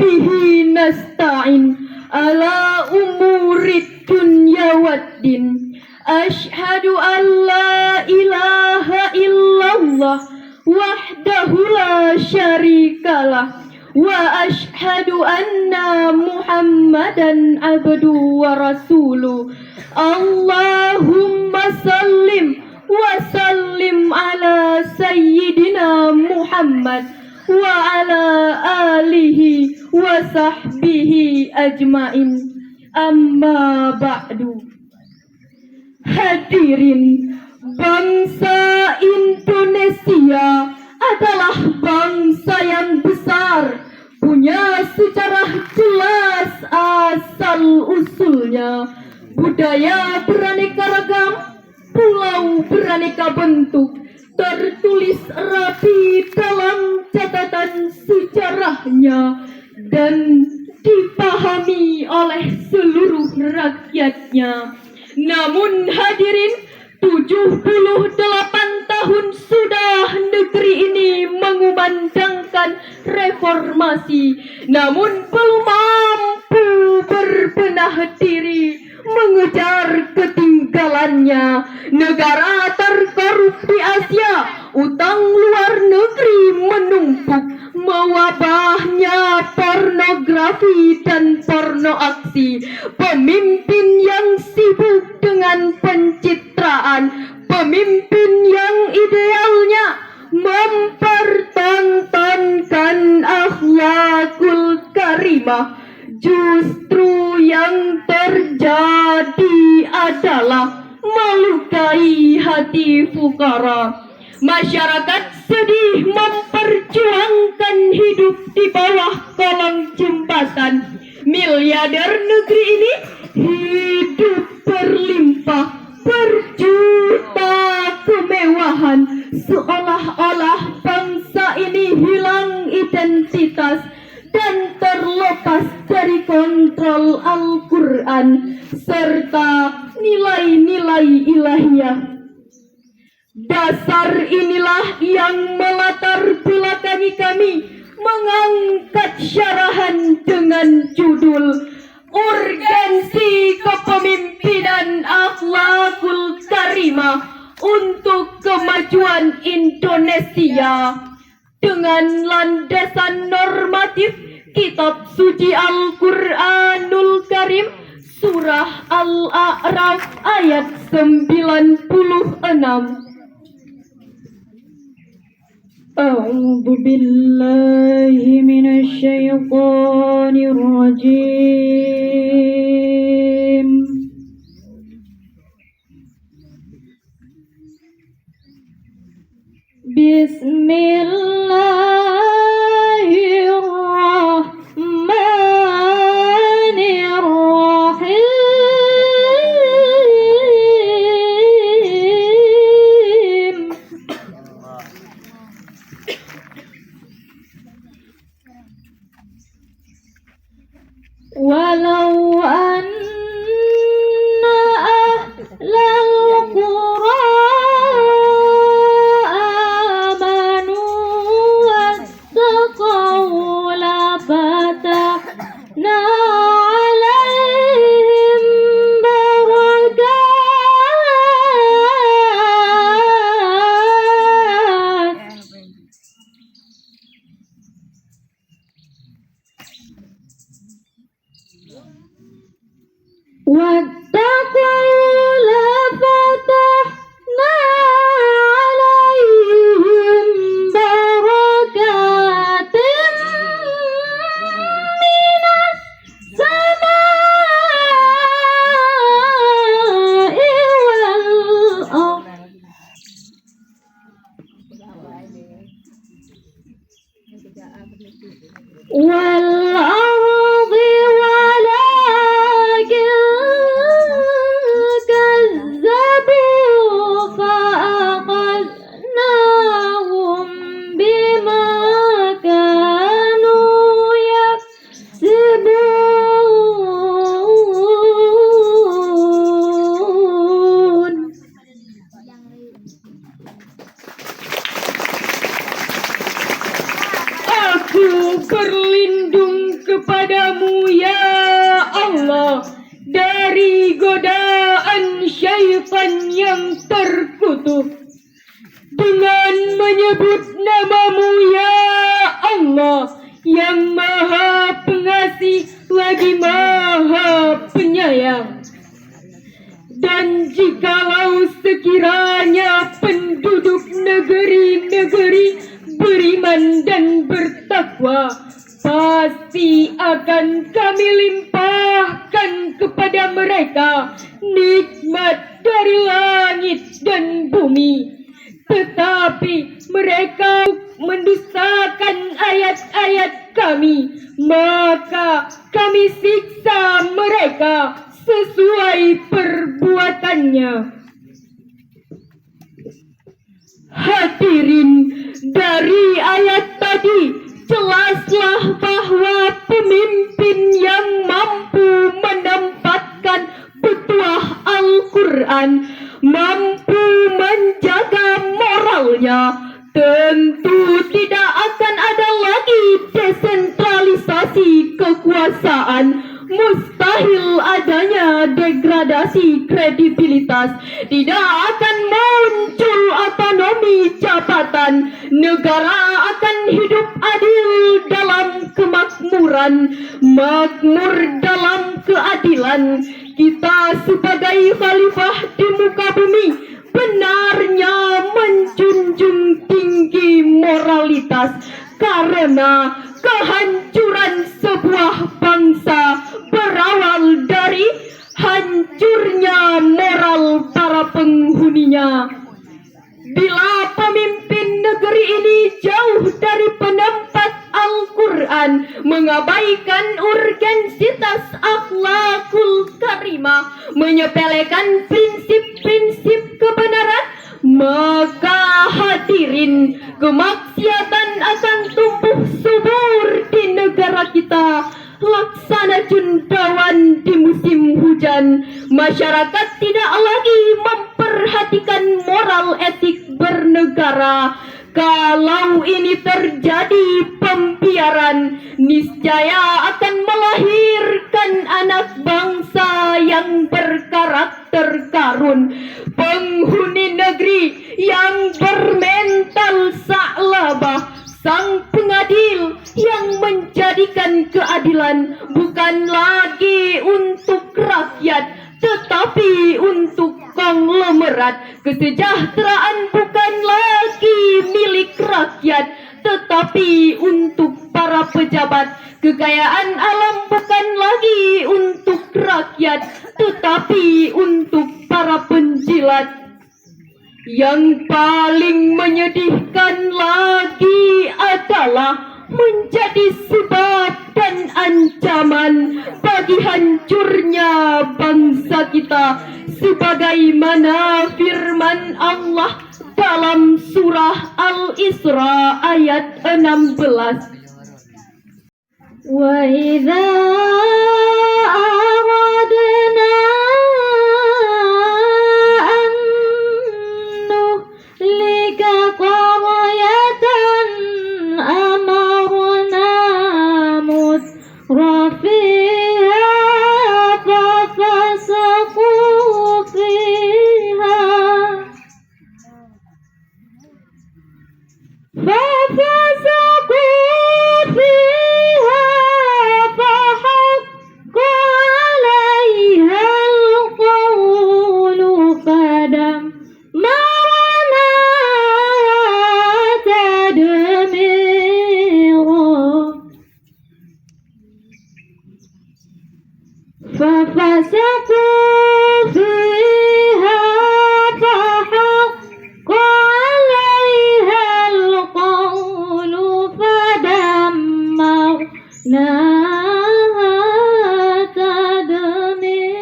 bihi nasta'in ala umurid dunya waddin. Asyhadu an la ilaha illallah wahdahu la syarikalah wa asyhadu anna Muhammadan abduhu wa rasuluh. Allahumma sallim wa sallim ala sayyidina Muhammad wa ala alihi wa sahbihi ajmain. Amma ba'du. Hadirin, bangsa Indonesia adalah bangsa yang besar, punya sejarah jelas asal-usulnya, budaya beraneka ragam, pulau beraneka bentuk, tertulis rapi dalam catatan sejarahnya dan dipahami oleh seluruh rakyatnya. Namun hadirin, 78 tahun sudah negeri ini mengumandangkan reformasi, namun belum mampu berbenah diri mengejar ketinggalannya. Negara terkorup di Asia, utang luar negeri menumpuk, mewabahnya pornografi dan porno aksi, pemimpin yang sibuk dengan pencitraan, pemimpin yang idealnya mempertontonkan akhlakul karimah. Justru yang terjadi adalah melukai hati fukara. Masyarakat sedih memperjuangkan hidup di bawah kolong jembatan. Miliarder negeri ini hidup berlimpah, berjuta kemewahan, seolah-olah bangsa ini hilang identitas dan terlepas dari kontrol Al-Quran serta nilai-nilai ilahiyah. Dasar inilah yang melatar belakangi kami mengangkat syarahan dengan judul Urgensi Kepemimpinan Akhlakul Karimah untuk Kemajuan Indonesia, dengan landasan normatif Kitab Suci Al-Quranul Karim, Surah Al-A'raf ayat 96. A'udzu billahi minasy syaithanir rajim. Bismillahirrahmanirrahim. Walau anna ahlal qura amanu wattaqaw lafatahna alaihim barakat wattaqaw lafatahna alaihim barakatin minas samai wal ardh. كذبوا فأخذناهم بما كانوا يكسبون. Aku berlindung kepadamu ya Allah dari godaan syaitan yang terkutuk, dengan menyebut namamu ya Allah yang maha pengasih lagi maha penyayang. Dan jikalau sekiranya penduduk negeri-negeri beriman dan bertakwa, pasti akan kami limpahkan kepada mereka nikmat dari langit dan bumi. Tetapi mereka mendustakan ayat-ayat kami, maka kami siksa mereka sesuai perbuatannya. Hadirin, dari ayat tadi jelaslah bahwa pemimpin yang mampu menempatkan petuah Al-Quran, mampu menjaga moralnya, tentu tidak akan ada lagi desentralisasi kekuasaan. Mustahil adanya degradasi kredibilitas, tidak akan muncul otonomi jabatan, negara akan hidup adil dalam kemakmuran, makmur dalam keadilan. Kita sebagai khalifah di muka bumi benarnya menjunjung tinggi moralitas, karena kehancuran sebuah bangsa berawal dari hancurnya moral para penghuninya. Bila pemimpin negeri ini jauh dari penempat Al-Quran, mengabaikan urgensitas akhlakul karimah, menyepelekan prinsip-prinsip kebenaran, maka hadirin, kemaksiatan akan tumbuh subur di negara kita. Laksana cendawan di musim hujan, masyarakat tidak lagi memperhatikan moral etik bernegara. Kalau ini terjadi pembiaran, niscaya akan melahirkan anak bangsa yang berkarakter karun, penghuni negeri yang bermental sa'labah, sang pengadil yang menjadikan keadilan bukan lagi untuk rakyat, tetapi untuk konglomerat. Kesejahteraan bukan lagi milik rakyat, tetapi untuk para pejabat. Kekayaan alam bukan lagi untuk rakyat, tetapi untuk para penjilat. Yang paling menyedihkan lagi adalah menjadi sebab dan ancaman bagi hancurnya bangsa kita, sebagaimana firman Allah dalam surah Al-Isra ayat 16. Wa idza aradna an nuhlika qaryatan amarna mutrafiha fafasaqu fiha ففسقوا فيها فحق عليها القول فدمرناها تدميرا.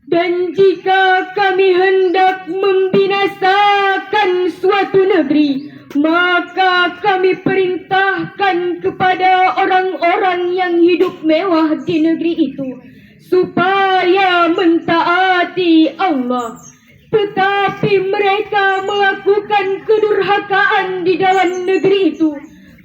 Dan jika kami hendak membinasakan suatu negeri, maka kami perintahkan kepada orang-orang yang hidup mewah di negeri itu supaya mentaati Allah. Tetapi mereka melakukan kedurhakaan kerajaan di dalam negeri itu,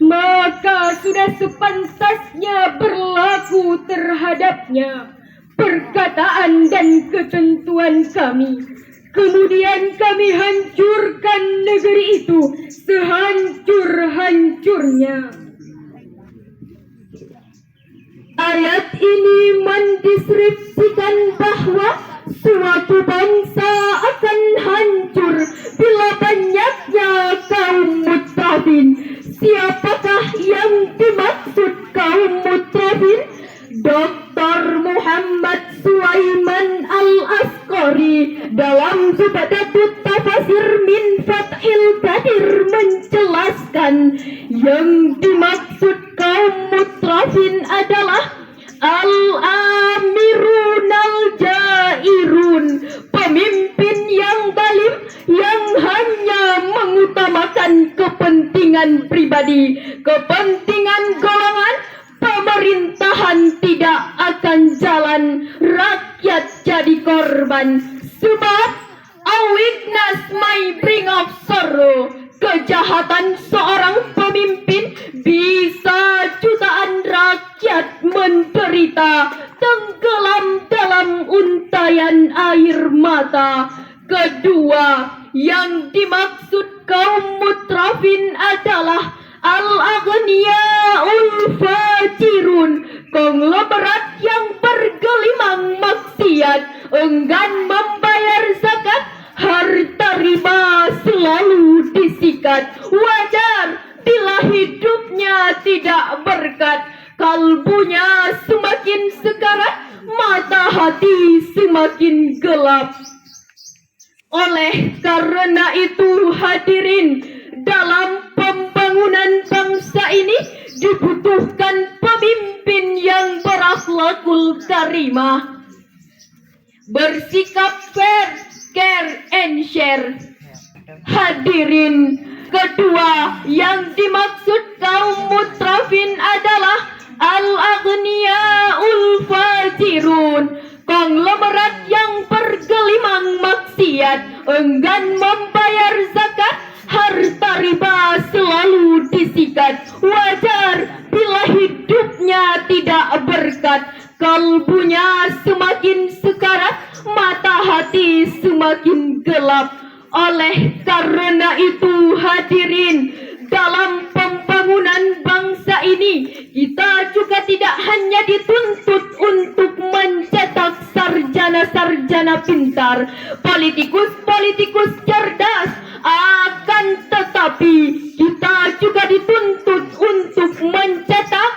maka sudah sepantasnya berlaku terhadapnya perkataan dan ketentuan kami. Kemudian kami hancurkan negeri itu sehancur-hancurnya. Ayat ini mendeskripsikan bahwa suatu bangsa akan hancur bila banyaknya kaum mutrafin. Siapakah yang dimaksud kaum mutrafin? Dr. Muhammad Sulaiman Al-Asqari dalam Zubadatut Tafasir min Fathil Qadir menjelaskan yang dimaksud kaum mutrafin adalah al-amirun al-jairun, pemimpin yang zalim yang hanya mengutamakan kepentingan pribadi, kepentingan golongan. Pemerintahan tidak akan jalan, rakyat jadi korban. Sebab a weakness may bring of sorrow. Kejahatan seorang pemimpin bisa jutaan rakyat menderita, tenggelam dalam untayan air mata. Kedua, yang dimaksud kaum mutrafin adalah al-aghniya'ul fajirun, konglomerat yang bergelimang maksiat, enggan membayar zakat, harta riba selalu disikat. Wajar bila hidupnya tidak berkat, kalbunya semakin sekarat, mata hati semakin gelap. Oleh karena itu hadirin, dalam pembangunan bangsa ini dibutuhkan pemimpin yang berakhlakul karimah, bersikap fair, care and share. Hadirin, kedua yang dimaksud kaum mutrafin adalah al-aghniya'ul fajirun, konglomerat yang bergelimang maksiat, enggan membayar zakat, harta riba selalu disikat. Wajar bila hidupnya tidak berkat, kalbunya semakin sekarat, mata hati semakin gelap. Oleh karena itu hadirin, dalam pembangunan bangsa ini kita juga tidak hanya dituntut untuk mencetak sarjana-sarjana pintar, politikus-politikus cerdas, akan tetapi kita juga dituntut untuk mencetak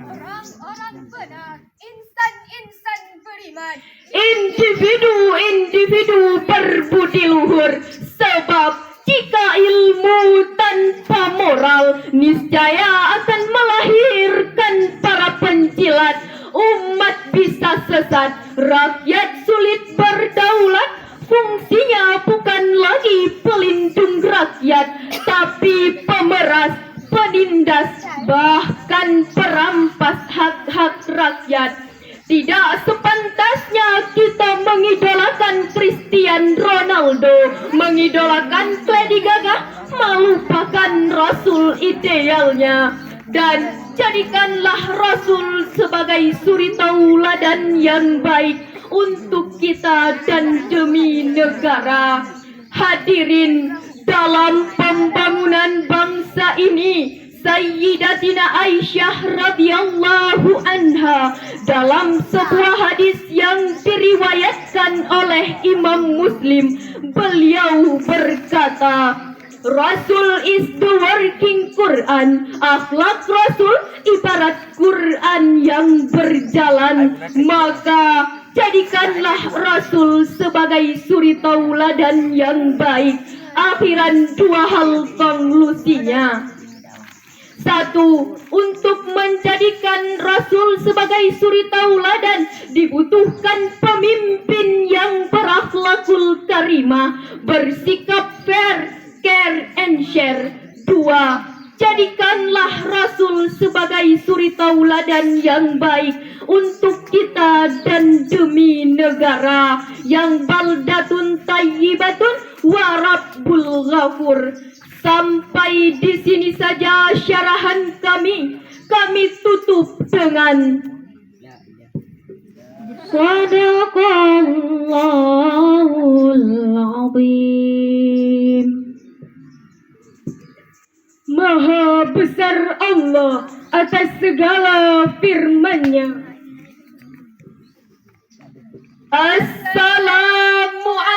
orang-orang benar, insan-insan beriman, individu-individu berbudi luhur. Sebab jika ilmu tanpa moral niscaya akan melahirkan para pencilat. Umat bisa sesat, rakyat sulit berdaulat. Fungsinya bukan lagi pelindung rakyat, tapi pemeras, penindas, bahkan perampas hak-hak rakyat. Tidak sepantasnya kita mengidolakan Cristiano Ronaldo, mengidolakan Lady Gaga, melupakan Rasul idealnya. Dan jadikanlah Rasul sebagai suri tauladan yang baik untuk kita dan demi negara. Hadirin, dalam pembangunan bangsa ini, Sayyidatina Aisyah radhiyallahu anha dalam sebuah hadis yang diriwayatkan oleh Imam Muslim, beliau berkata, Rasul is the working Quran. Akhlak Rasul ibarat Quran yang berjalan. Maka jadikanlah Rasul sebagai suri tauladan yang baik. Akhiran dua hal konklusinya. Satu, untuk menjadikan Rasul sebagai suri tauladan dibutuhkan pemimpin yang berakhlakul karimah, bersikap fair, care and share. Dua, jadikanlah Rasul sebagai suri tauladan yang baik untuk kita dan demi negara, yang baldatun tayyibatun wa Rabbul Ghafur. Sampai di sini saja syarahan kami. Kami tutup dengan Sadaqallahul azim. Maha besar Allah atas segala firman-Nya. Assalamualaikum